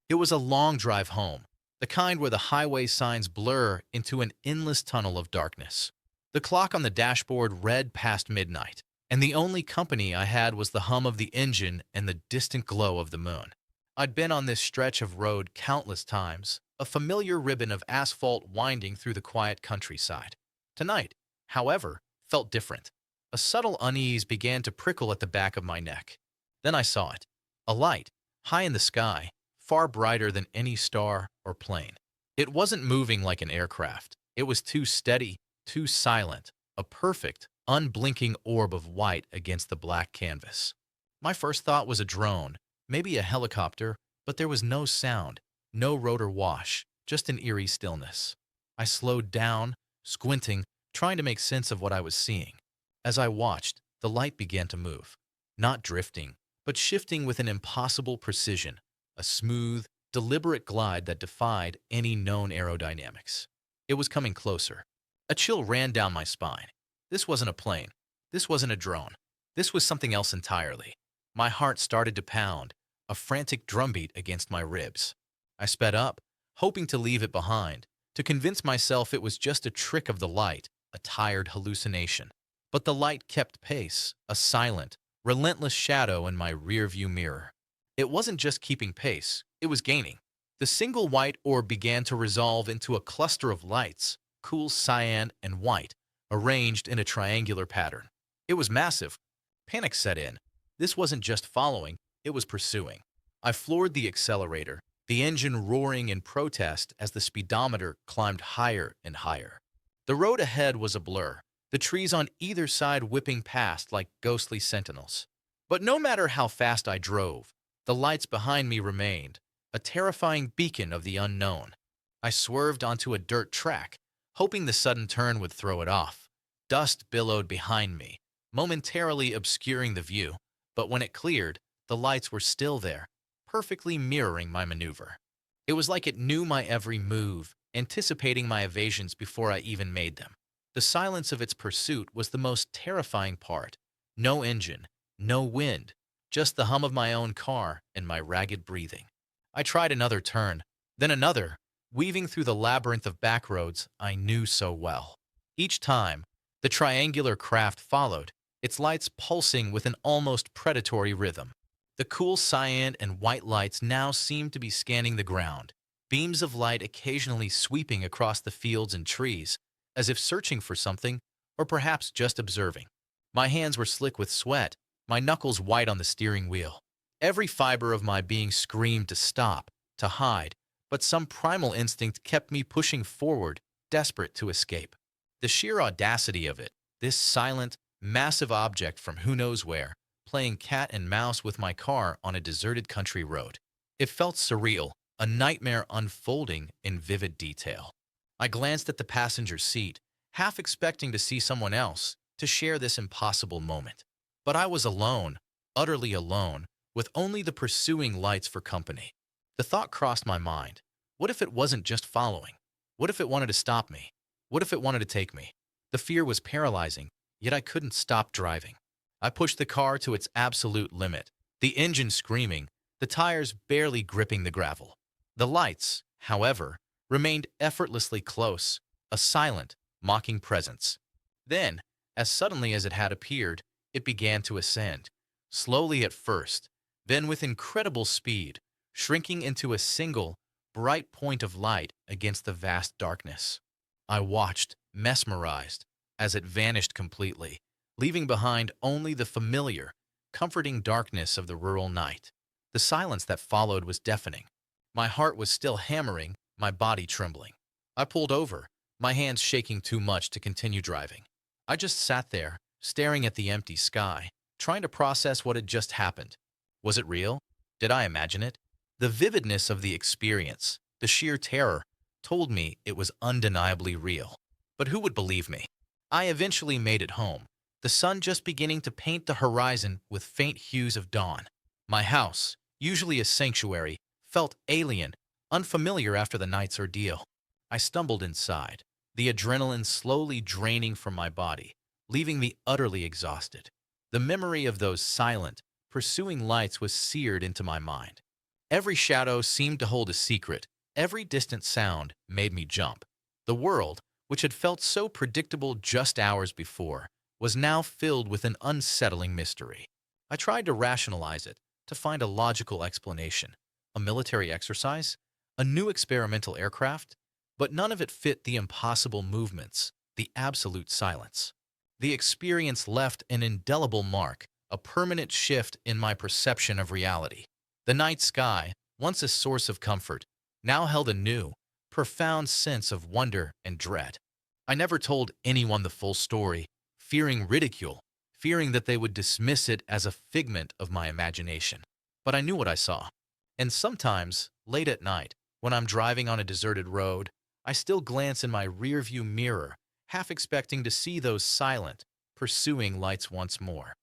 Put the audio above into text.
It was a long drive home, the kind where the highway signs blur into an endless tunnel of darkness. The clock on the dashboard read past midnight, and the only company I had was the hum of the engine and the distant glow of the moon. I'd been on this stretch of road countless times, a familiar ribbon of asphalt winding through the quiet countryside. Tonight, however, felt different. A subtle unease began to prickle at the back of my neck. Then I saw it. A light, high in the sky, far brighter than any star or plane. It wasn't moving like an aircraft. It was too steady, too silent, a perfect, unblinking orb of white against the black canvas. My first thought was a drone, maybe a helicopter, but there was no sound, no rotor wash, just an eerie stillness. I slowed down, squinting, trying to make sense of what I was seeing. As I watched, the light began to move, not drifting, but shifting with an impossible precision, a smooth, deliberate glide that defied any known aerodynamics. It was coming closer. A chill ran down my spine. This wasn't a plane. This wasn't a drone. This was something else entirely. My heart started to pound, a frantic drumbeat against my ribs. I sped up, hoping to leave it behind, to convince myself it was just a trick of the light, a tired hallucination. But the light kept pace, a silent, relentless shadow in my rearview mirror. It wasn't just keeping pace, it was gaining. The single white orb began to resolve into a cluster of lights, cool cyan and white, arranged in a triangular pattern. It was massive. Panic set in. This wasn't just following, it was pursuing. I floored the accelerator, the engine roaring in protest as the speedometer climbed higher and higher. The road ahead was a blur, the trees on either side whipping past like ghostly sentinels. But no matter how fast I drove, the lights behind me remained, a terrifying beacon of the unknown. I swerved onto a dirt track, hoping the sudden turn would throw it off. Dust billowed behind me, momentarily obscuring the view, but when it cleared, the lights were still there, perfectly mirroring my maneuver. It was like it knew my every move, anticipating my evasions before I even made them. The silence of its pursuit was the most terrifying part. No engine, no wind, just the hum of my own car and my ragged breathing. I tried another turn, then another, weaving through the labyrinth of backroads I knew so well. Each time, the triangular craft followed, its lights pulsing with an almost predatory rhythm. The cool cyan and white lights now seemed to be scanning the ground, beams of light occasionally sweeping across the fields and trees, as if searching for something, or perhaps just observing. My hands were slick with sweat, my knuckles white on the steering wheel. Every fiber of my being screamed to stop, to hide, but some primal instinct kept me pushing forward, desperate to escape. The sheer audacity of it, this silent, massive object from who knows where, playing cat and mouse with my car on a deserted country road. It felt surreal, a nightmare unfolding in vivid detail. I glanced at the passenger seat, half expecting to see someone else, to share this impossible moment. But I was alone, utterly alone, with only the pursuing lights for company. The thought crossed my mind. What if it wasn't just following? What if it wanted to stop me? What if it wanted to take me? The fear was paralyzing, yet I couldn't stop driving. I pushed the car to its absolute limit, the engine screaming, the tires barely gripping the gravel. The lights, however, remained effortlessly close, a silent, mocking presence. Then, as suddenly as it had appeared, it began to ascend, slowly at first, then with incredible speed, shrinking into a single, bright point of light against the vast darkness. I watched, mesmerized, as it vanished completely, leaving behind only the familiar, comforting darkness of the rural night. The silence that followed was deafening. My heart was still hammering, my body trembling. I pulled over, my hands shaking too much to continue driving. I just sat there, staring at the empty sky, trying to process what had just happened. Was it real? Did I imagine it? The vividness of the experience, the sheer terror, told me it was undeniably real. But who would believe me? I eventually made it home, the sun just beginning to paint the horizon with faint hues of dawn. My house, usually a sanctuary, felt alien, unfamiliar after the night's ordeal. I stumbled inside, the adrenaline slowly draining from my body, leaving me utterly exhausted. The memory of those silent, pursuing lights was seared into my mind. Every shadow seemed to hold a secret. Every distant sound made me jump. The world, which had felt so predictable just hours before, was now filled with an unsettling mystery. I tried to rationalize it, to find a logical explanation. A military exercise? A new experimental aircraft? But none of it fit the impossible movements, the absolute silence. The experience left an indelible mark, a permanent shift in my perception of reality. The night sky, once a source of comfort, now held a new, profound sense of wonder and dread. I never told anyone the full story, fearing ridicule, fearing that they would dismiss it as a figment of my imagination. But I knew what I saw. And sometimes, late at night, when I'm driving on a deserted road, I still glance in my rearview mirror, half expecting to see those silent, pursuing lights once more.